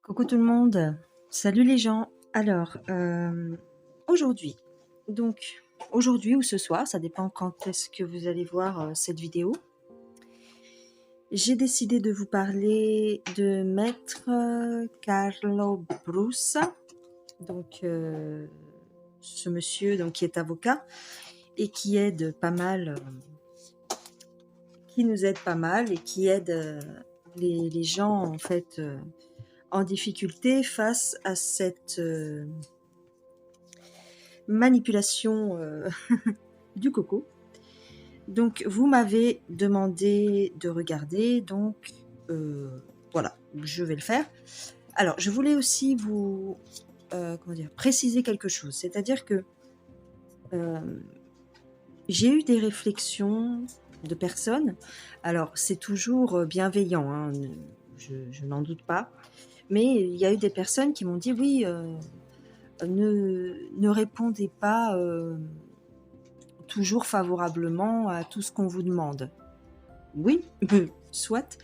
Coucou tout le monde, salut les gens. Alors, aujourd'hui, donc aujourd'hui ou ce soir, ça dépend quand est-ce que vous allez voir cette vidéo. J'ai décidé de vous parler de Maître Carlo Brusa, donc ce monsieur donc, qui est avocat et qui aide pas mal, qui nous aide pas mal et qui aide les gens en fait en difficulté face à cette manipulation du coco. Donc, vous m'avez demandé de regarder, donc voilà, je vais le faire. Alors, je voulais aussi vous préciser quelque chose, c'est-à-dire que j'ai eu des réflexions de personnes, alors c'est toujours bienveillant, hein, je n'en doute pas, mais il y a eu des personnes qui m'ont dit oui, ne répondez pas toujours favorablement à tout ce qu'on vous demande. Oui, soit,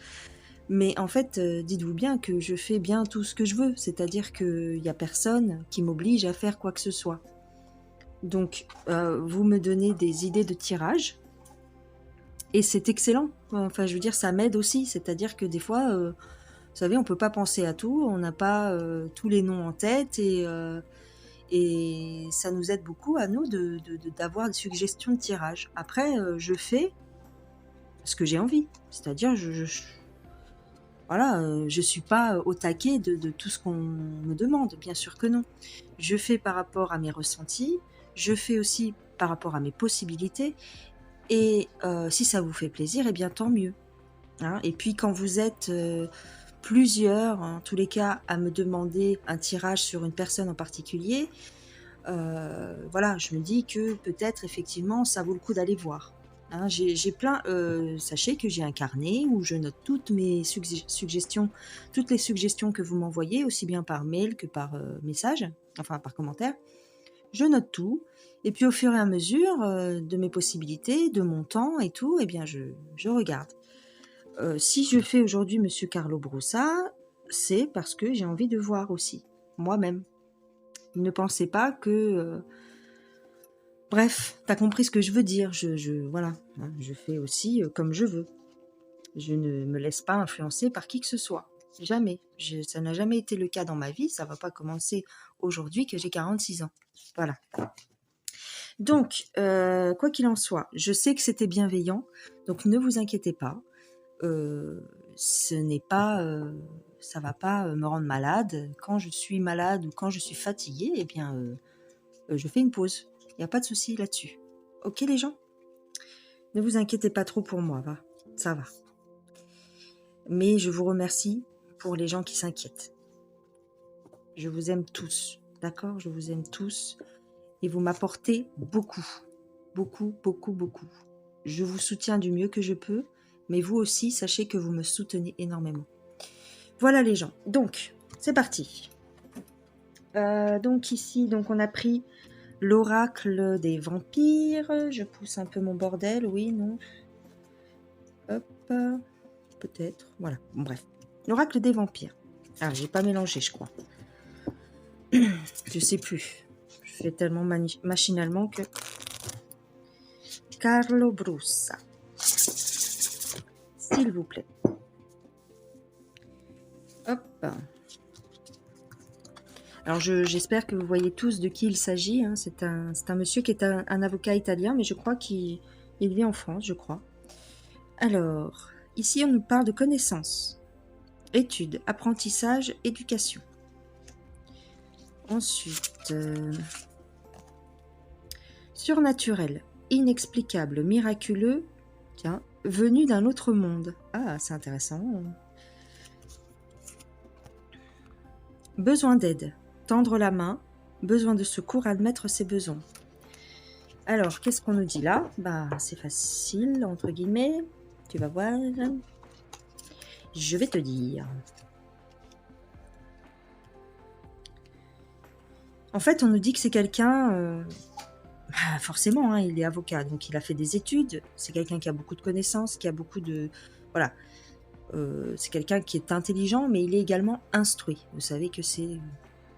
mais en fait, dites-vous bien que je fais bien tout ce que je veux, c'est-à-dire qu'il n'y a personne qui m'oblige à faire quoi que ce soit. Donc, vous me donnez des idées de tirage, et c'est excellent. Enfin, je veux dire, ça m'aide aussi, c'est-à-dire que des fois, vous savez, on peut pas penser à tout, on n'a pas tous les noms en tête, et ça nous aide beaucoup à nous d'avoir des suggestions de tirage. Après, je fais ce que j'ai envie, c'est-à-dire voilà, je suis pas au taquet de tout ce qu'on me demande, bien sûr que non. Je fais par rapport à mes ressentis, je fais aussi par rapport à mes possibilités, et si ça vous fait plaisir, eh bien tant mieux. Hein. Et puis quand vous êtes plusieurs, en tous les cas, à me demander un tirage sur une personne en particulier, voilà, je me dis que peut-être effectivement ça vaut le coup d'aller voir. Hein, j'ai plein, sachez que j'ai un carnet où je note toutes mes suggestions, toutes les suggestions que vous m'envoyez, aussi bien par mail que par message, enfin par commentaire. Je note tout, et puis au fur et à mesure de mes possibilités, de mon temps et tout, eh bien je regarde. Si je fais aujourd'hui Monsieur Carlo Brossa, c'est parce que j'ai envie de voir aussi, moi-même. Ne pensez pas que... Bref, t'as compris ce que je veux dire. Voilà, hein, je fais aussi comme je veux. Je ne me laisse pas influencer par qui que ce soit. Jamais. Ça n'a jamais été le cas dans ma vie. Ça va pas commencer aujourd'hui que j'ai 46 ans. Voilà. Donc, quoi qu'il en soit, je sais que c'était bienveillant. Donc, ne vous inquiétez pas. Ce n'est pas... ça va pas me rendre malade. Quand je suis malade ou quand je suis fatiguée, eh bien, je fais une pause. Il n'y a pas de souci là-dessus. Ok les gens ? Ne vous inquiétez pas trop pour moi, va. Ça va. Mais je vous remercie pour les gens qui s'inquiètent. Je vous aime tous, d'accord ? Je vous aime tous. Et vous m'apportez beaucoup. Beaucoup, beaucoup, beaucoup. Je vous soutiens du mieux que je peux, mais vous aussi, sachez que vous me soutenez énormément. Voilà les gens. Donc, c'est parti. Donc ici, on a pris l'oracle des vampires. Je pousse un peu mon bordel, oui, non. Hop, peut-être. Voilà, bon, bref. L'oracle des vampires. Ah, j'ai pas mélangé, je crois. Je sais plus. Je fais tellement machinalement que... Carlo Brusa. S'il vous plaît. Hop. Alors, j'espère que vous voyez tous de qui il s'agit. Hein. C'est un monsieur qui est un avocat italien, mais je crois qu'il vit en France, je crois. Alors, ici, on nous parle de connaissances, études, apprentissage, éducation. Ensuite, surnaturel, inexplicable, miraculeux, tiens, venu d'un autre monde. Ah, c'est intéressant. Besoin d'aide, tendre la main, besoin de secours, admettre ses besoins. Alors, qu'est-ce qu'on nous dit là ? Bah, c'est facile, entre guillemets. Tu vas voir. Je vais te dire. En fait, on nous dit que c'est quelqu'un... forcément, hein, il est avocat, donc il a fait des études. C'est quelqu'un qui a beaucoup de connaissances, qui a beaucoup de... Voilà. c'est quelqu'un qui est intelligent, mais il est également instruit. Vous savez que c'est,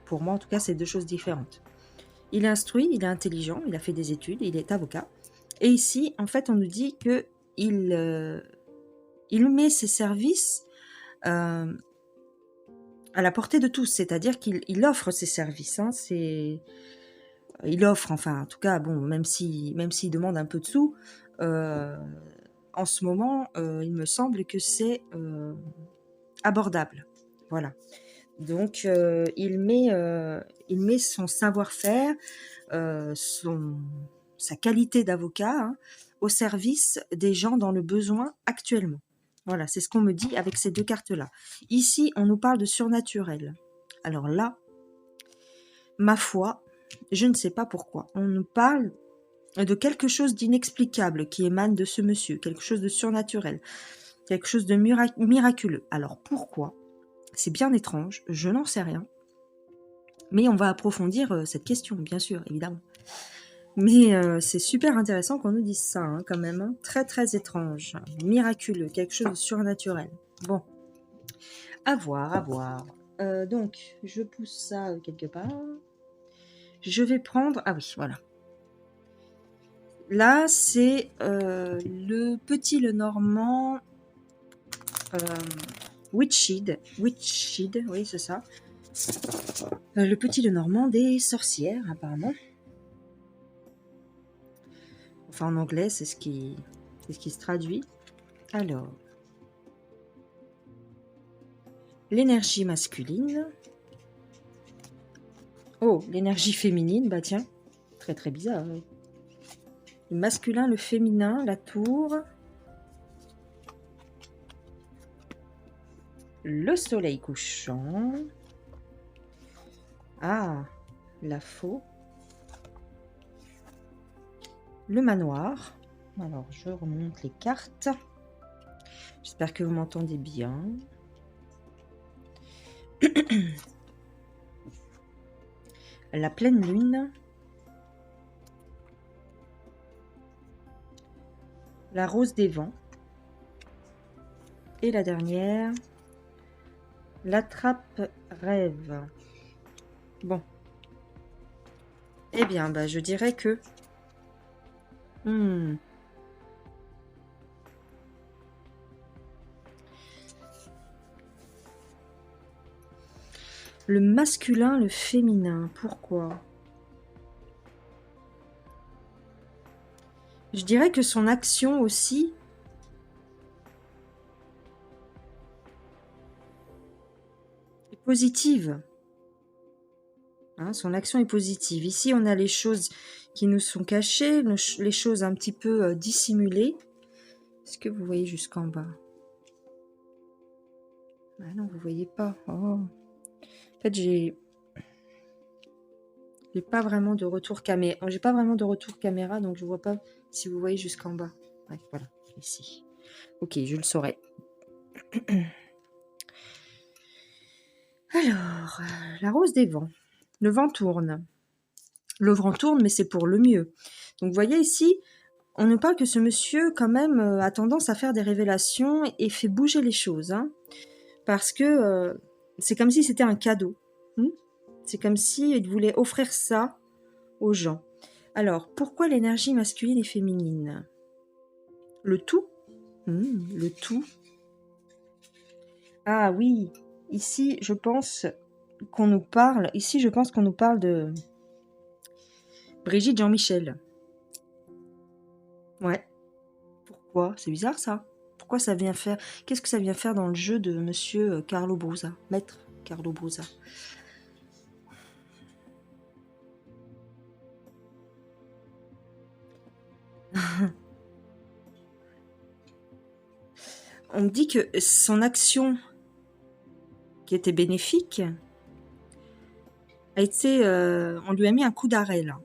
pour moi en tout cas, c'est deux choses différentes. Il est instruit, il est intelligent, il a fait des études, il est avocat. Et ici, en fait, on nous dit que il met ses services à la portée de tous, c'est-à-dire qu'il offre ses services. Hein, il offre, enfin, en tout cas, bon, même s'il demande un peu de sous, en ce moment, il me semble que c'est abordable. Voilà. Donc, il met son savoir-faire, sa qualité d'avocat, hein, au service des gens dans le besoin actuellement. Voilà, c'est ce qu'on me dit avec ces deux cartes-là. Ici, on nous parle de surnaturel. Alors là, ma foi, je ne sais pas pourquoi. On nous parle de quelque chose d'inexplicable qui émane de ce monsieur, quelque chose de surnaturel, quelque chose de miraculeux. Alors pourquoi? C'est bien étrange, je n'en sais rien. Mais on va approfondir cette question, bien sûr, évidemment. Mais c'est super intéressant qu'on nous dise ça, hein, quand même. Hein. Très, très étrange. Miraculeux, quelque chose de surnaturel. Bon, à voir, à voir. Donc, je pousse ça quelque part. Je vais prendre... Ah oui, voilà. Là, c'est le petit Lenormand Witchid, oui, c'est ça. Le petit Lenormand des sorcières, apparemment. Enfin, en anglais, c'est ce qui se traduit. Alors, l'énergie masculine. Oh, l'énergie féminine, bah tiens, très très bizarre. Oui. Le masculin, le féminin, la tour. Le soleil couchant. Ah, la faux. Le manoir. Alors, je remonte les cartes. J'espère que vous m'entendez bien. La pleine lune. La rose des vents. Et la dernière, l'attrape-rêve. Bon. Eh bien, bah, je dirais que... Le masculin, le féminin, pourquoi? Je dirais que son action aussi est positive. Hein, son action est positive. Ici, on a les choses qui nous sont cachées, les choses un petit peu dissimulées. Est-ce que vous voyez jusqu'en bas? Ah non, vous voyez pas. Oh. En fait, j'ai pas vraiment de retour caméra. J'ai pas vraiment de retour caméra, donc je vois pas si vous voyez jusqu'en bas. Ouais, voilà, ici. Ok, je le saurai. Alors, la rose des vents. Le vent tourne. Le vent tourne, mais c'est pour le mieux. Donc, vous voyez ici, on nous parle que ce monsieur, quand même, a tendance à faire des révélations et fait bouger les choses. Hein, parce que c'est comme si c'était un cadeau. C'est comme s'il voulait offrir ça aux gens. Alors, pourquoi l'énergie masculine et féminine? Le tout? Le tout. Ah oui, ici, je pense qu'on nous parle... Ici, je pense qu'on nous parle de Brigitte Jean-Michel. Ouais. Pourquoi? C'est bizarre, ça. Pourquoi ça vient faire... Qu'est-ce que ça vient faire dans le jeu de monsieur Carlo Brusa? Maître Carlo Brusa. On me dit que son action, qui était bénéfique, a été... on lui a mis un coup d'arrêt, là.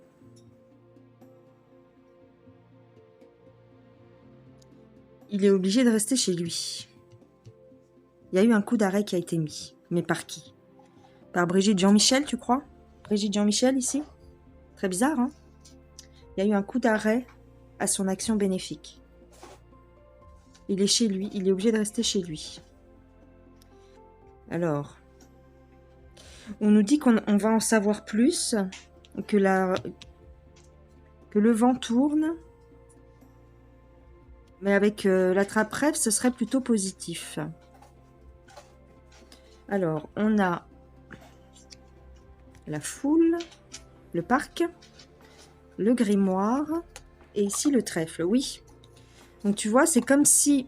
Il est obligé de rester chez lui. Il y a eu un coup d'arrêt qui a été mis. Mais par qui? Par Brigitte Jean-Michel, tu crois? Brigitte Jean-Michel, ici? Très bizarre, hein? Il y a eu un coup d'arrêt à son action bénéfique. Il est chez lui, il est obligé de rester chez lui. Alors, on nous dit qu'on va en savoir plus, que le vent tourne, mais avec la trappe-rêve, ce serait plutôt positif. Alors, on a la foule, le parc, le grimoire, et ici le trèfle, oui. Donc tu vois, c'est comme si...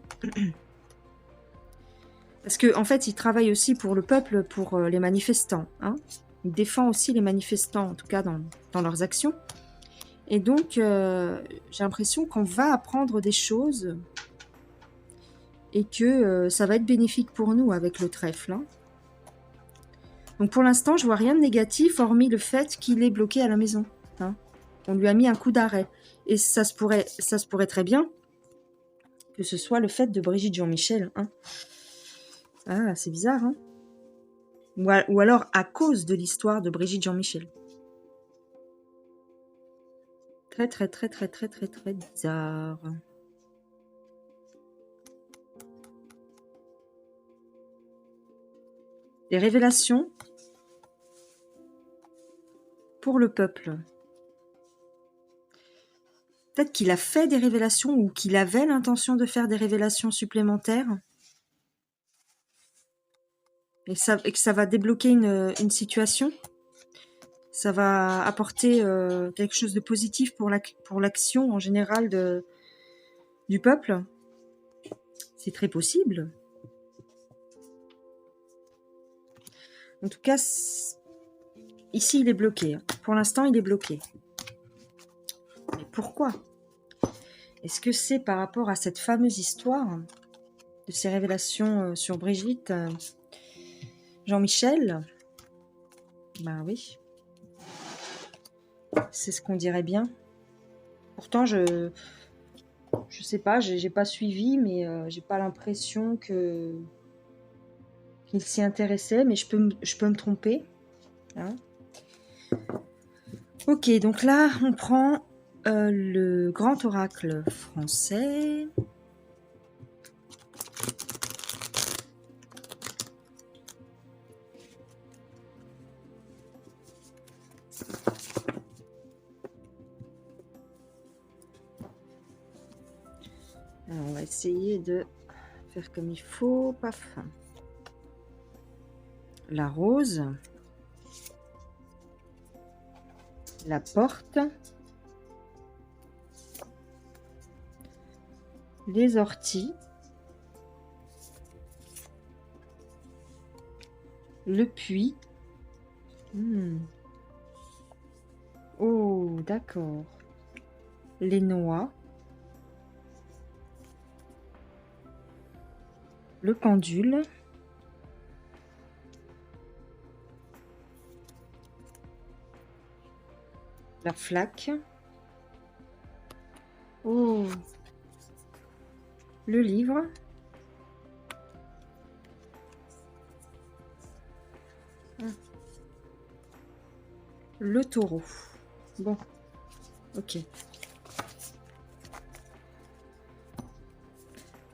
Parce qu'en fait, il travaille aussi pour le peuple, pour les manifestants. Hein. Il défend aussi les manifestants, en tout cas dans leurs actions. Et donc, j'ai l'impression qu'on va apprendre des choses et que ça va être bénéfique pour nous avec le trèfle. Hein. Donc pour l'instant, je vois rien de négatif, hormis le fait qu'il est bloqué à la maison. Hein. On lui a mis un coup d'arrêt. Et ça se pourrait très bien que ce soit le fait de Brigitte Jean-Michel. Hein. Ah, c'est bizarre, hein. Ou alors à cause de l'histoire de Brigitte Jean-Michel. Très, très, très, très, très, très, très bizarre. Des révélations pour le peuple. Peut-être qu'il a fait des révélations ou qu'il avait l'intention de faire des révélations supplémentaires. Et que ça va débloquer une situation. Ça va apporter quelque chose de positif pour l'action en général du peuple. C'est très possible. En tout cas, ici, il est bloqué. Pour l'instant, il est bloqué. Mais pourquoi? Est-ce que c'est par rapport à cette fameuse histoire de ces révélations sur Brigitte Jean-Michel? Ben oui. C'est ce qu'on dirait bien. Pourtant, je sais pas, j'ai pas suivi, mais j'ai pas l'impression qu'il s'y intéressait, mais je peux me tromper. Hein. Ok, donc là, on prend le grand oracle français. Alors, on va essayer de faire comme il faut. Paf. La rose. La porte. Les orties. Le puits. Oh, d'accord. Les noix. Le pendule. La flaque. Oh. Le livre. Le taureau. Bon. Ok.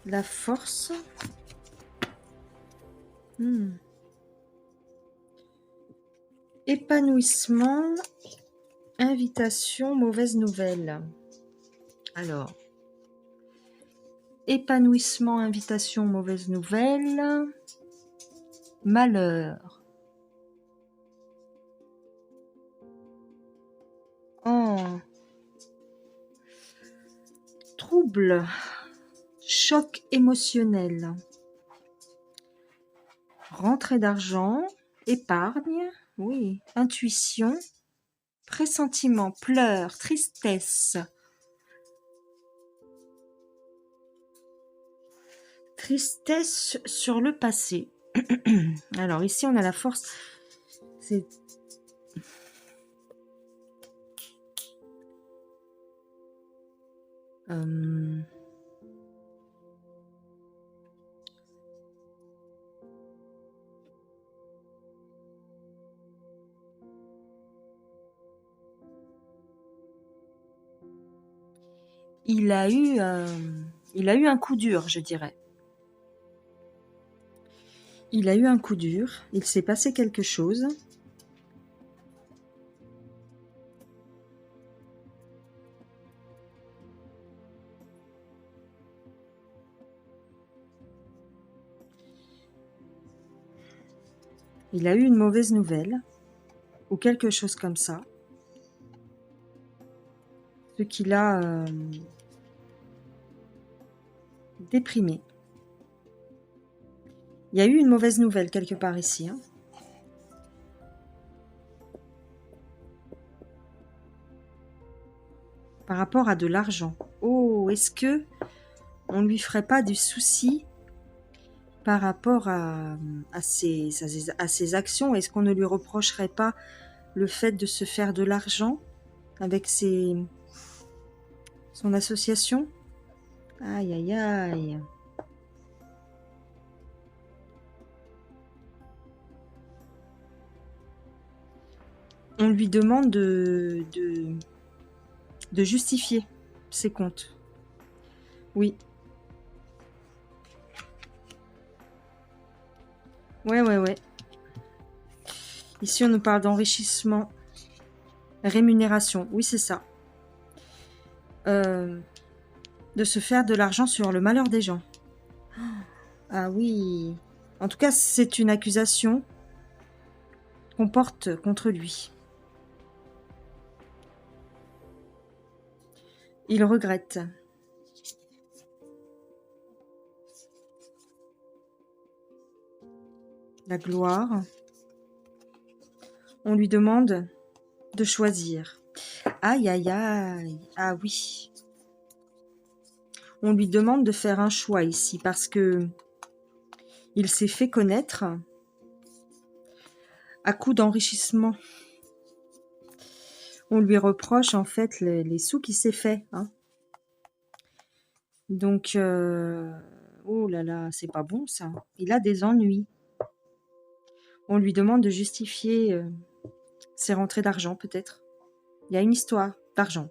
La force. Épanouissement. Invitation, mauvaise nouvelle. Alors. Épanouissement, invitation, mauvaise nouvelle. Malheur. Oh. Trouble. Choc émotionnel. Rentrée d'argent. Épargne. Oui. Intuition. Pressentiment. Pleurs. Tristesse. Tristesse sur le passé. Alors ici on a la force. C'est... Il a eu un coup dur, je dirais. Il a eu un coup dur. Il s'est passé quelque chose. Il a eu une mauvaise nouvelle. Ou quelque chose comme ça. Ce qui l'a déprimé. Il y a eu une mauvaise nouvelle quelque part ici. Hein. Par rapport à de l'argent. Oh, est-ce que on ne lui ferait pas du souci par rapport à ses actions? Est-ce qu'on ne lui reprocherait pas le fait de se faire de l'argent avec son association? Aïe, aïe, aïe. On lui demande de justifier ses comptes. Oui. Ouais. Ici, on nous parle d'enrichissement. Rémunération. Oui, c'est ça. De se faire de l'argent sur le malheur des gens. Ah oui. En tout cas, c'est une accusation qu'on porte contre lui. Il regrette. La gloire. On lui demande de choisir. Aïe, aïe, aïe. Ah oui. On lui demande de faire un choix ici parce que il s'est fait connaître à coup d'enrichissement. On lui reproche en fait les sous qu'il s'est fait. Hein. Donc, oh là là, c'est pas bon ça. Il a des ennuis. On lui demande de justifier ses rentrées d'argent peut-être. Il y a une histoire d'argent.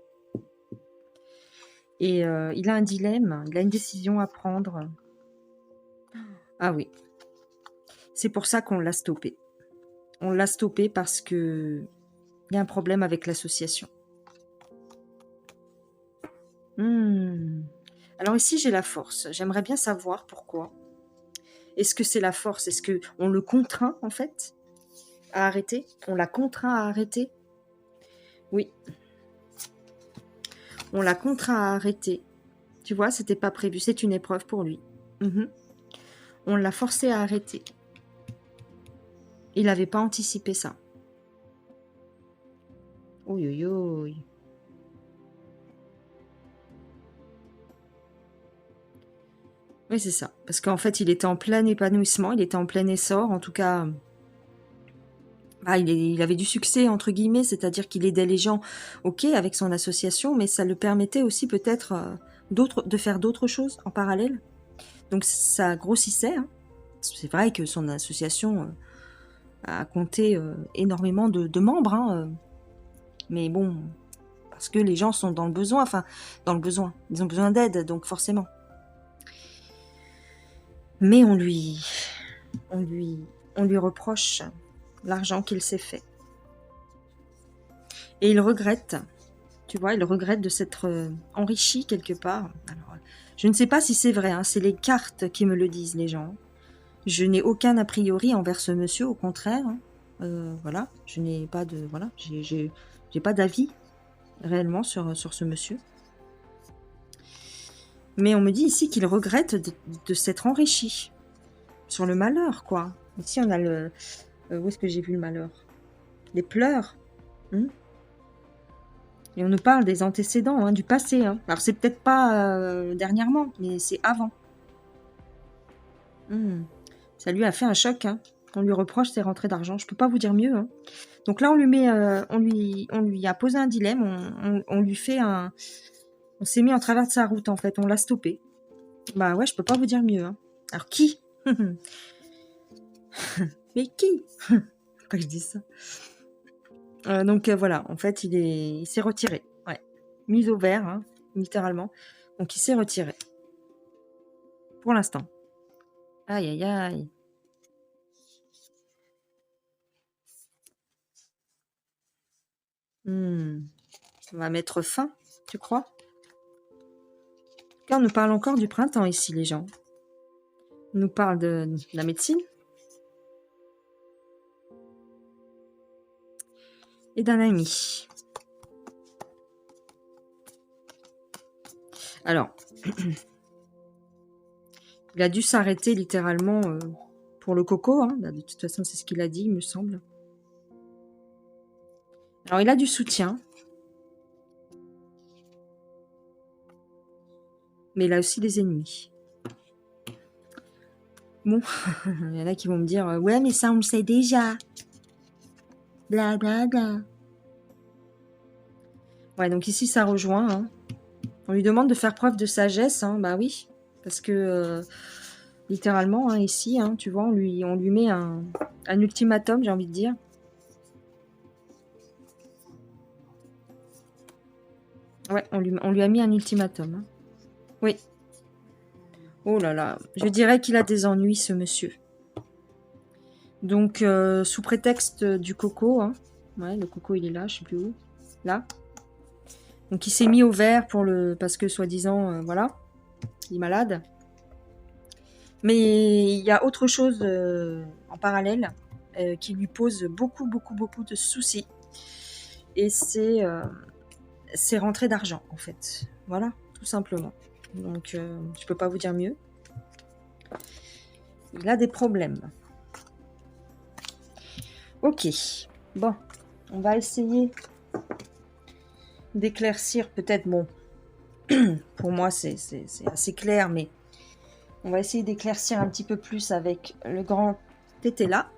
Et il a un dilemme, il a une décision à prendre. Ah oui. C'est pour ça qu'on l'a stoppé. On l'a stoppé parce que il y a un problème avec l'association. Alors ici, j'ai la force. J'aimerais bien savoir pourquoi. Est-ce que c'est la force? Est-ce qu'on le contraint, en fait, à arrêter? On l'a contraint à arrêter? Oui. On l'a contraint à arrêter. Tu vois, c'était pas prévu. C'est une épreuve pour lui. On l'a forcé à arrêter. Il n'avait pas anticipé ça. Oui. Oui, c'est ça. Parce qu'en fait, il était en plein épanouissement, il était en plein essor. En tout cas, il avait du succès, entre guillemets, c'est-à-dire qu'il aidait les gens, ok, avec son association, mais ça le permettait aussi peut-être de faire d'autres choses en parallèle. Donc ça grossissait. Hein. C'est vrai que son association a compté énormément de membres. Hein, mais bon, parce que les gens sont dans le besoin, ils ont besoin d'aide, donc forcément. Mais on lui reproche l'argent qu'il s'est fait. Et il regrette, tu vois, il regrette de s'être enrichi quelque part. Alors, je ne sais pas si c'est vrai, hein, c'est les cartes qui me le disent, les gens. Je n'ai aucun a priori envers ce monsieur, au contraire. Hein. Voilà, je n'ai pas de... Voilà, j'ai pas d'avis réellement sur ce monsieur. Mais on me dit ici qu'il regrette de s'être enrichi sur le malheur, quoi. Ici, on a le... où est-ce que j'ai vu le malheur? Les pleurs. Et on nous parle des antécédents, hein, du passé. Hein. Alors, c'est peut-être pas dernièrement, mais c'est avant. Ça lui a fait un choc. Hein. On lui reproche ses rentrées d'argent. Je peux pas vous dire mieux. Hein. Donc là, on lui a posé un dilemme. On lui fait un... On s'est mis en travers de sa route, en fait. On l'a stoppé. Bah ouais, je peux pas vous dire mieux. Hein. Alors, qui? Mais qui? Pourquoi je dis ça? Donc voilà, en fait, il s'est retiré. Ouais. Mise au vert, hein, littéralement. Donc il s'est retiré. Pour l'instant. Aïe, aïe, aïe. Ça va mettre fin, tu crois? Car on nous parle encore du printemps ici, les gens. On nous parle de la médecine. Et d'un ami. Alors, il a dû s'arrêter littéralement pour le coco. Hein. De toute façon, c'est ce qu'il a dit, il me semble. Alors, il a du soutien. Mais il a aussi des ennemis. Bon, il y en a qui vont me dire « Ouais, mais ça, on le sait déjà. » Bla, bla, bla. Ouais, donc ici, ça rejoint. Hein. On lui demande de faire preuve de sagesse. Hein. Bah oui, parce que... littéralement, hein, ici, hein, tu vois, on lui met un ultimatum, j'ai envie de dire. Ouais, on lui a mis un ultimatum. Hein. Oui. Oh là là, je dirais qu'il a des ennuis, ce monsieur. Donc, sous prétexte du coco, hein, ouais, le coco, il est là, je sais plus où. Là. Donc, il s'est mis au vert parce que, soi-disant, voilà, il est malade. Mais il y a autre chose en parallèle qui lui pose beaucoup de soucis. Et c'est rentrées d'argent, en fait. Voilà, tout simplement. Donc, je peux pas vous dire mieux. Il a des problèmes. Ok. Bon, on va essayer d'éclaircir peut-être, bon, pour moi c'est assez clair, mais on va essayer d'éclaircir un petit peu plus avec le grand Tétéla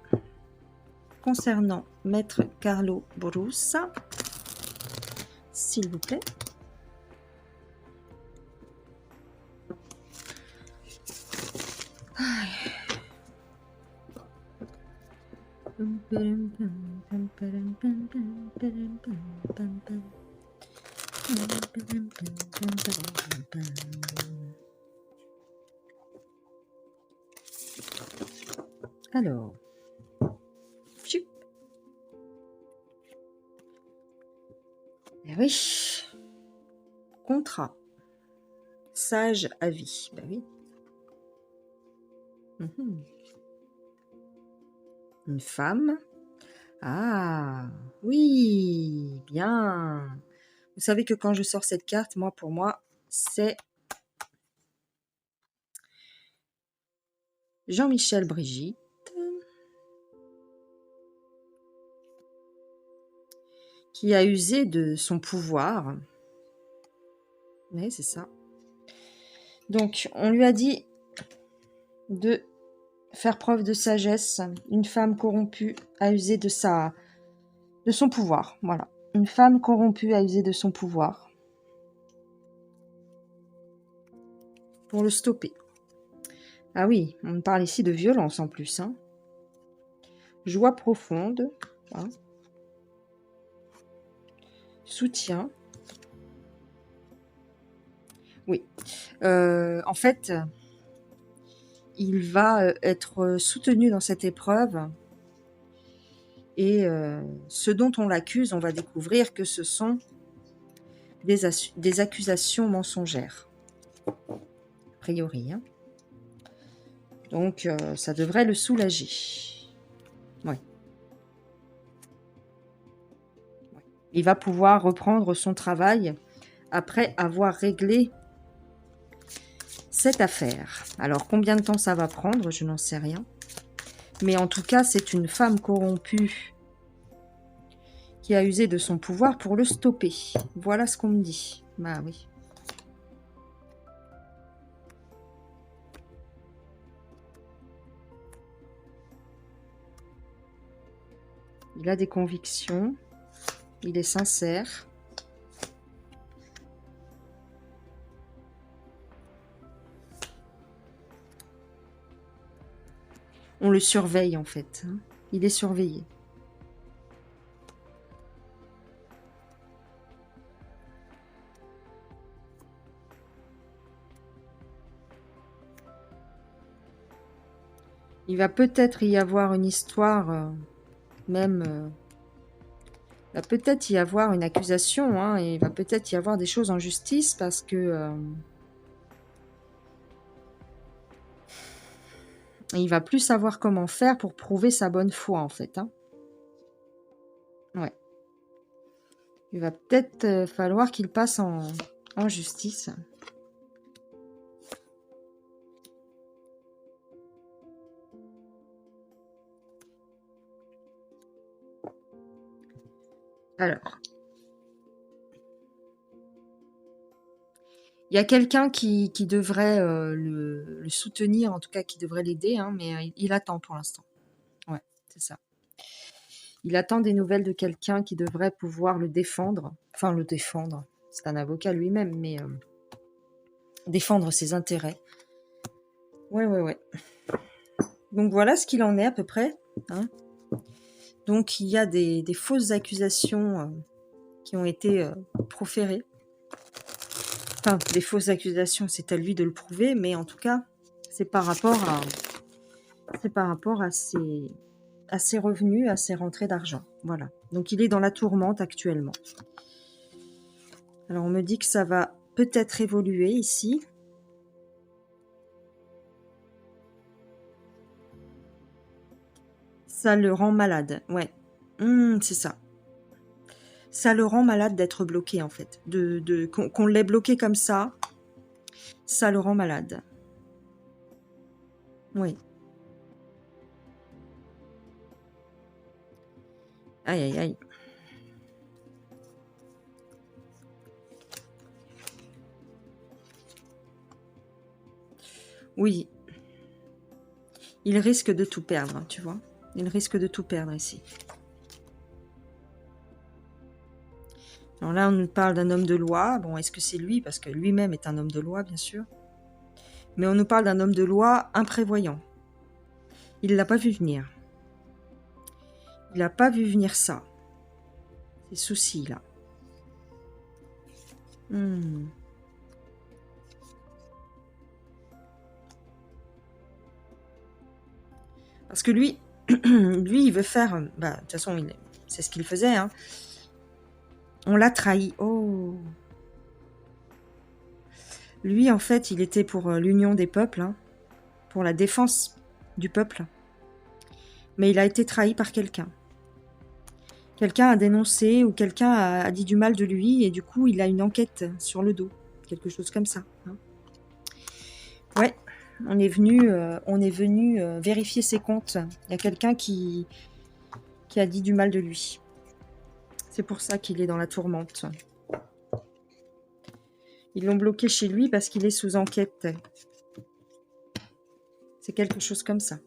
concernant Maître Carlo Borussia, s'il vous plaît. Alors, eh oui, contrat, sage à vie, ben oui. Une femme. Ah, oui, bien. Vous savez que quand je sors cette carte, pour moi, c'est Jean-Michel Brigitte. Qui a usé de son pouvoir. Oui, c'est ça. Donc, on lui a dit de faire preuve de sagesse. Une femme corrompue a usé de son pouvoir. Voilà. Une femme corrompue a usé de son pouvoir. Pour le stopper. Ah oui, on parle ici de violence en plus. Hein. Joie profonde. Hein. Soutien. Oui. En fait, il va être soutenu dans cette épreuve. Et ce dont on l'accuse, on va découvrir que ce sont des accusations mensongères. A priori. Hein. Donc, ça devrait le soulager. Ouais. Il va pouvoir reprendre son travail après avoir réglé cette affaire. Alors, combien de temps ça va prendre, je n'en sais rien. Mais en tout cas, c'est une femme corrompue qui a usé de son pouvoir pour le stopper. Voilà ce qu'on me dit. Bah oui. Il a des convictions. Il est sincère. On le surveille en fait. Hein. Il est surveillé. Il va peut-être y avoir une histoire même Il va peut-être y avoir une accusation, hein, et il va peut-être y avoir des choses en justice parce que il va plus savoir comment faire pour prouver sa bonne foi, en fait, hein. Ouais. Il va peut-être falloir qu'il passe en justice. Alors, il y a quelqu'un qui devrait le soutenir, en tout cas qui devrait l'aider, hein, mais il attend pour l'instant. Ouais, c'est ça. Il attend des nouvelles de quelqu'un qui devrait pouvoir le défendre. Enfin, le défendre. C'est un avocat lui-même, mais défendre ses intérêts. Ouais, ouais, ouais. Donc voilà ce qu'il en est à peu près, hein. Donc il y a des fausses accusations qui ont été proférées. Enfin, des fausses accusations, c'est à lui de le prouver, mais en tout cas, c'est par rapport à ses revenus, à ses rentrées d'argent. Voilà. Donc il est dans la tourmente actuellement. Alors on me dit que ça va peut-être évoluer ici. Ça le rend malade, ouais. C'est ça. Ça le rend malade d'être bloqué, en fait. Qu'on l'ait bloqué comme ça le rend malade. Oui. Aïe, aïe, aïe. Oui. Il risque de tout perdre, tu vois. Il risque de tout perdre ici. Alors là, on nous parle d'un homme de loi. Bon, est-ce que c'est lui? Parce que lui-même est un homme de loi, bien sûr. Mais on nous parle d'un homme de loi imprévoyant. Il ne l'a pas vu venir. Il n'a pas vu venir ça. Ces soucis, là. Parce que lui, il veut faire... Bah, de toute façon, c'est ce qu'il faisait, hein. On l'a trahi. Oh. Lui, en fait, il était pour l'union des peuples, hein, pour la défense du peuple. Mais il a été trahi par quelqu'un. Quelqu'un a dénoncé ou quelqu'un a dit du mal de lui et du coup, il a une enquête sur le dos. Quelque chose comme ça, hein. Ouais, on est venu vérifier ses comptes. Il y a quelqu'un qui a dit du mal de lui. C'est pour ça qu'il est dans la tourmente. Ils l'ont bloqué chez lui parce qu'il est sous enquête. C'est quelque chose comme ça.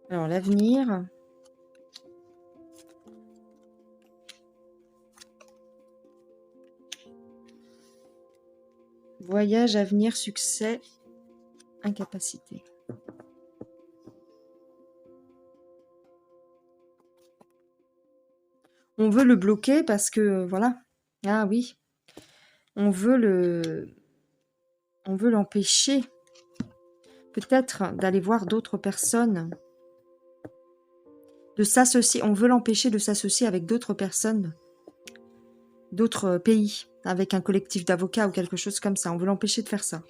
Alors, l'avenir. Voyage, avenir, succès, incapacité. On veut le bloquer parce que, voilà. Ah oui. On veut l'empêcher, peut-être, d'aller voir d'autres personnes, de s'associer. On veut l'empêcher de s'associer avec d'autres personnes, d'autres pays, avec un collectif d'avocats ou quelque chose comme ça. On veut l'empêcher de faire ça.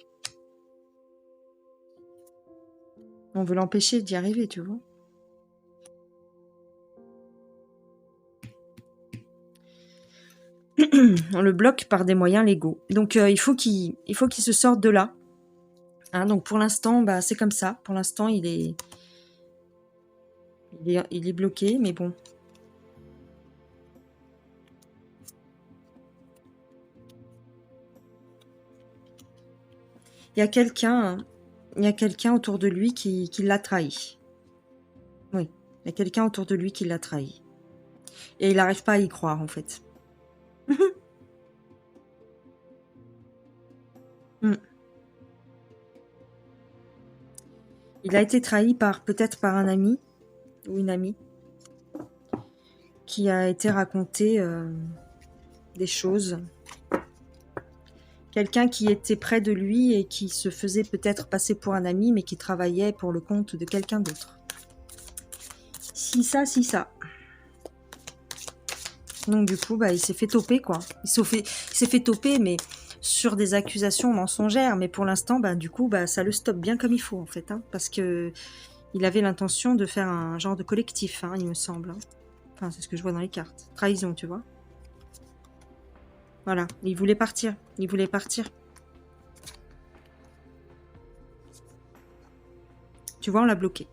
On veut l'empêcher d'y arriver, tu vois. On le bloque par des moyens légaux. Donc il faut qu'il se sorte de là. Hein, donc pour l'instant, bah, c'est comme ça. Pour l'instant, il est bloqué, mais bon. Il y a quelqu'un autour de lui qui l'a trahi. Oui, il y a quelqu'un autour de lui qui l'a trahi. Et il n'arrive pas à y croire, en fait. Il a été trahi peut-être par un ami ou une amie qui a été raconté des choses. Quelqu'un qui était près de lui et qui se faisait peut-être passer pour un ami, mais qui travaillait pour le compte de quelqu'un d'autre. si ça, si ça. Donc du coup, bah, il s'est fait toper, quoi. Il s'est fait toper, mais sur des accusations mensongères. Mais pour l'instant, bah, du coup, bah, ça le stoppe bien comme il faut, en fait. Hein, parce que il avait l'intention de faire un genre de collectif, hein, il me semble. Hein. Enfin, c'est ce que je vois dans les cartes. Trahison, tu vois. Voilà, il voulait partir. Il voulait partir. Tu vois, on l'a bloqué.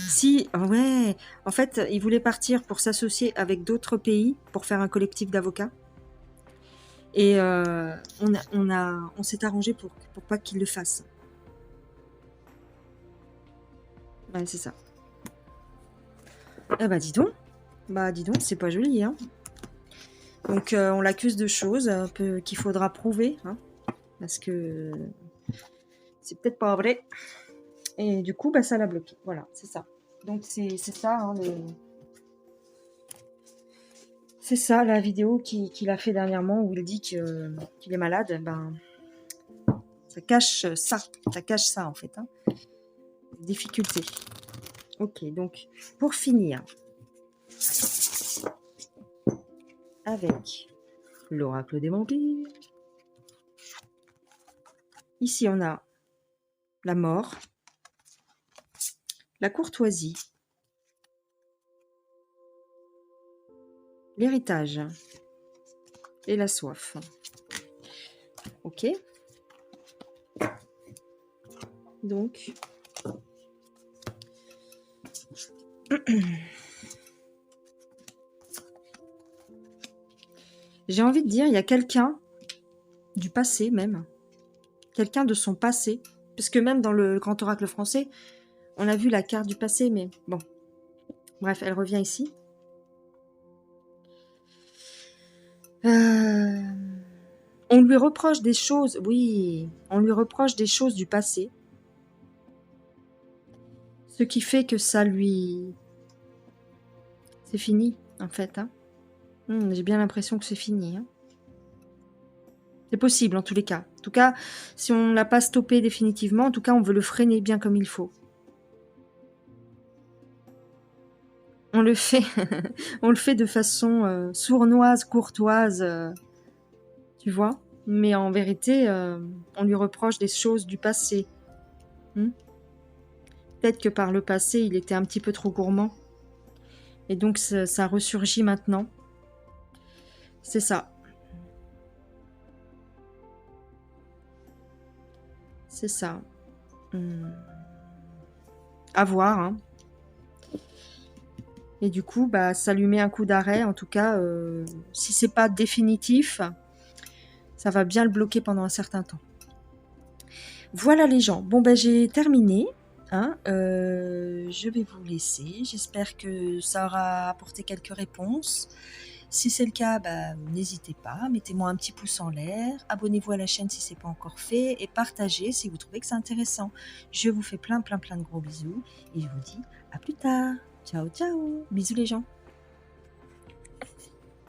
Si, ouais, en fait, il voulait partir pour s'associer avec d'autres pays pour faire un collectif d'avocats. Et on s'est arrangé pour pas qu'il le fasse. Ouais, c'est ça. Eh bah dis donc. Bah dis donc, c'est pas joli, hein. Donc on l'accuse de choses un peu qu'il faudra prouver, hein, parce que c'est peut-être pas vrai. Et du coup, bah ça l'a bloqué. Voilà, c'est ça. Donc c'est ça, hein, c'est ça la vidéo qu'il a fait dernièrement où il dit qu'il est malade. Ben ça cache ça en fait. Hein. Difficulté. Ok, donc pour finir avec l'oracle des vampires. Ici, on a la mort, la courtoisie, l'héritage et la soif. Ok. Donc, j'ai envie de dire, il y a quelqu'un du passé même, quelqu'un de son passé, parce que même dans le grand oracle français, on a vu la carte du passé, mais bon. Bref, elle revient ici. On lui reproche des choses, oui, on lui reproche des choses du passé. Ce qui fait que ça lui... C'est fini, en fait. Hein. J'ai bien l'impression que c'est fini. Hein. C'est possible, en tous les cas. En tout cas, si on ne l'a pas stoppé définitivement, en tout cas, on veut le freiner bien comme il faut. On le fait, on le fait de façon sournoise, courtoise, tu vois. Mais en vérité, on lui reproche des choses du passé. Peut-être que par le passé, il était un petit peu trop gourmand. Et donc, ça ressurgit maintenant. C'est ça. C'est ça. À voir. Hein. Et du coup, bah, ça lui met un coup d'arrêt. En tout cas, si c'est pas définitif, ça va bien le bloquer pendant un certain temps. Voilà les gens. Bon, ben j'ai terminé. Hein, je vais vous laisser. J'espère que ça aura apporté quelques réponses. Si c'est le cas, bah, n'hésitez pas. Mettez-moi un petit pouce en l'air. Abonnez-vous à la chaîne si ce n'est pas encore fait. Et partagez si vous trouvez que c'est intéressant. Je vous fais plein de gros bisous. Et je vous dis à plus tard. Ciao, ciao. Bisous les gens.